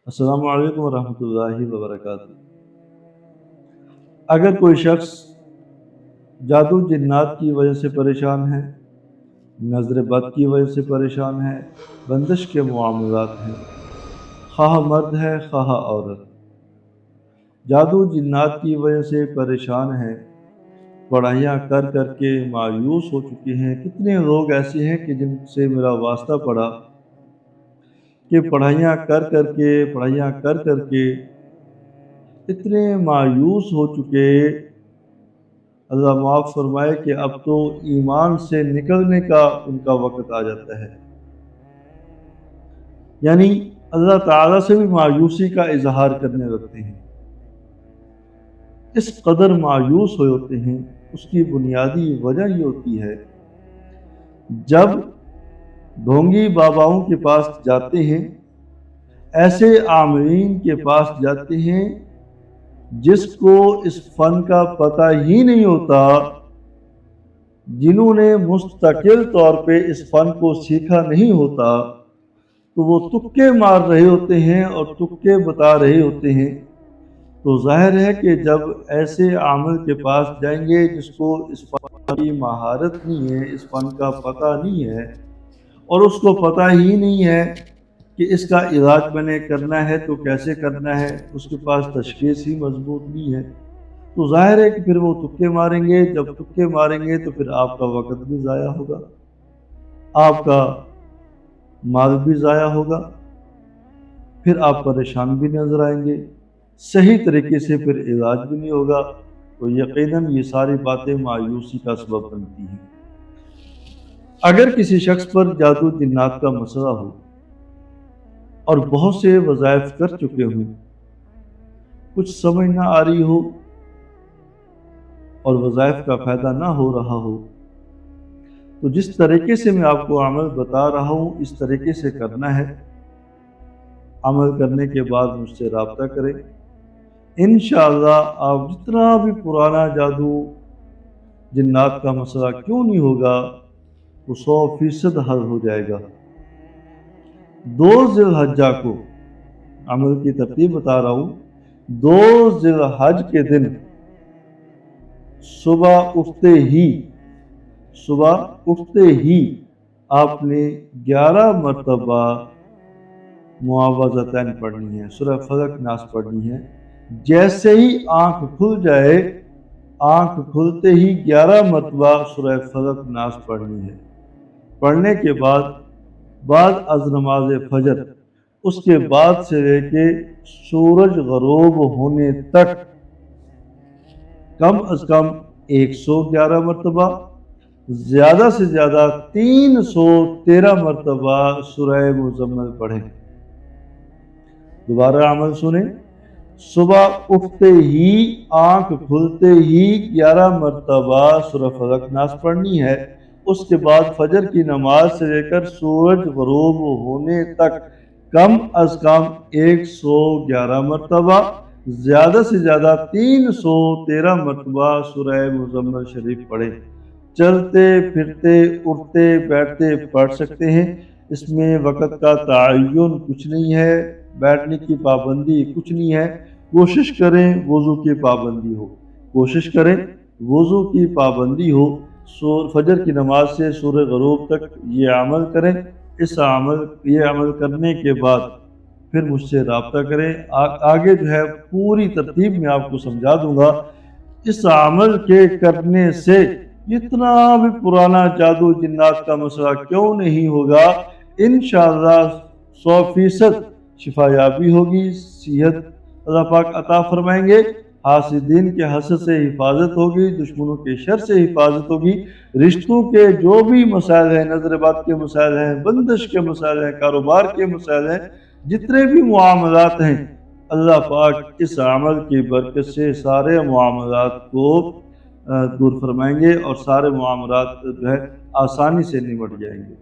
السلام علیکم ورحمۃ اللہ وبرکاتہ۔ اگر کوئی شخص جادو جنات کی وجہ سے پریشان ہے، نظر بد کی وجہ سے پریشان ہے، بندش کے معاملات ہیں، خواہ مرد ہے خواہ عورت، جادو جنات کی وجہ سے پریشان ہے، پڑھائیاں کر کر کے مایوس ہو چکے ہیں۔ کتنے لوگ ایسے ہیں کہ جن سے میرا واسطہ پڑا کہ پڑھائیاں کر کر کے اتنے مایوس ہو چکے، اللہ معاف فرمائے کہ اب تو ایمان سے نکلنے کا ان کا وقت آ جاتا ہے، یعنی اللہ تعالیٰ سے بھی مایوسی کا اظہار کرنے لگتے ہیں۔ اس قدر مایوس ہوتے ہیں، اس کی بنیادی وجہ یہ ہوتی ہے، جب ڈھونگی باباؤں کے پاس جاتے ہیں، ایسے عاملین کے پاس جاتے ہیں جس کو اس فن کا پتہ ہی نہیں ہوتا، جنہوں نے مستقل طور پہ اس فن کو سیکھا نہیں ہوتا، تو وہ تکے مار رہے ہوتے ہیں اور تکے بتا رہے ہوتے ہیں۔ تو ظاہر ہے کہ جب ایسے عامل کے پاس جائیں گے جس کو اس فن کی مہارت نہیں ہے، اس فن کا پتہ نہیں ہے، اور اس کو پتہ ہی نہیں ہے کہ اس کا علاج میں نے کرنا ہے تو کیسے کرنا ہے، اس کے پاس تشخیص ہی مضبوط نہیں ہے، تو ظاہر ہے کہ پھر وہ تکے ماریں گے۔ جب تکے ماریں گے تو پھر آپ کا وقت بھی ضائع ہوگا، آپ کا مال بھی ضائع ہوگا، پھر آپ پریشان بھی نظر آئیں گے، صحیح طریقے سے پھر علاج بھی نہیں ہوگا۔ تو یقیناً یہ ساری باتیں مایوسی کا سبب بنتی ہیں۔ اگر کسی شخص پر جادو جنات کا مسئلہ ہو اور بہت سے وظائف کر چکے ہوں، کچھ سمجھ نہ آ رہی ہو اور وظائف کا فائدہ نہ ہو رہا ہو، تو جس طریقے سے میں آپ کو عمل بتا رہا ہوں اس طریقے سے کرنا ہے۔ عمل کرنے کے بعد مجھ سے رابطہ کریں، انشاءاللہ آپ جتنا بھی پرانا جادو جنات کا مسئلہ کیوں نہیں ہوگا وہ 100% حل ہو جائے گا۔ 2 ذی الحجہ کو عمل کی ترتیب بتا رہا ہوں۔ 2 ذی الحج کے دن صبح اٹھتے ہی آپ نے 11 مرتبہ معوذتین پڑھنی ہے، سورہ فلق ناس پڑھنی ہے۔ جیسے ہی آنکھ کھل جائے، آنکھ کھلتے ہی 11 مرتبہ سورہ فلق ناس پڑھنی ہے۔ پڑھنے کے بعد از نماز فجر، اس کے بعد سے لے کے سورج غروب ہونے تک کم از کم 111 مرتبہ، زیادہ سے زیادہ 313 مرتبہ سورہ مزمل پڑھیں۔ دوبارہ عمل سنیں۔ صبح اٹھتے ہی، آنکھ کھلتے ہی 11 مرتبہ سورہ فلق ناس پڑھنی ہے۔ اس کے بعد فجر کی نماز سے لے کر سورج غروب ہونے تک کم از کم 111 مرتبہ، زیادہ سے زیادہ 313 مرتبہ سورہ مزمل شریف پڑھیں۔ چلتے پھرتے اٹھتے بیٹھتے پڑھ سکتے ہیں، اس میں وقت کا تعین کچھ نہیں ہے، بیٹھنے کی پابندی کچھ نہیں ہے۔ کوشش کریں وضو کی پابندی ہو، فجر کی نماز سے سورج غروب تک یہ عمل کریں۔ یہ عمل کرنے کے بعد پھر مجھ سے رابطہ کریں۔ آگے جو ہے پوری ترتیب میں آپ کو سمجھا دوں گا۔ اس عمل کے کرنے سے جتنا بھی پرانا جادو جنات کا مسئلہ کیوں نہیں ہوگا، انشاءاللہ 100% شفا یابی ہوگی، صحت اللہ پاک عطا فرمائیں گے، حاسدین کے حسد سے حفاظت ہوگی، دشمنوں کے شر سے حفاظت ہوگی، رشتوں کے جو بھی مسائل ہیں، نظر بد کے مسائل ہیں، بندش کے مسائل ہیں، کاروبار کے مسائل ہیں، جتنے بھی معاملات ہیں، اللہ پاک اس عمل کی برکت سے سارے معاملات کو دور فرمائیں گے اور سارے معاملات جو ہے آسانی سے نمٹ جائیں گے۔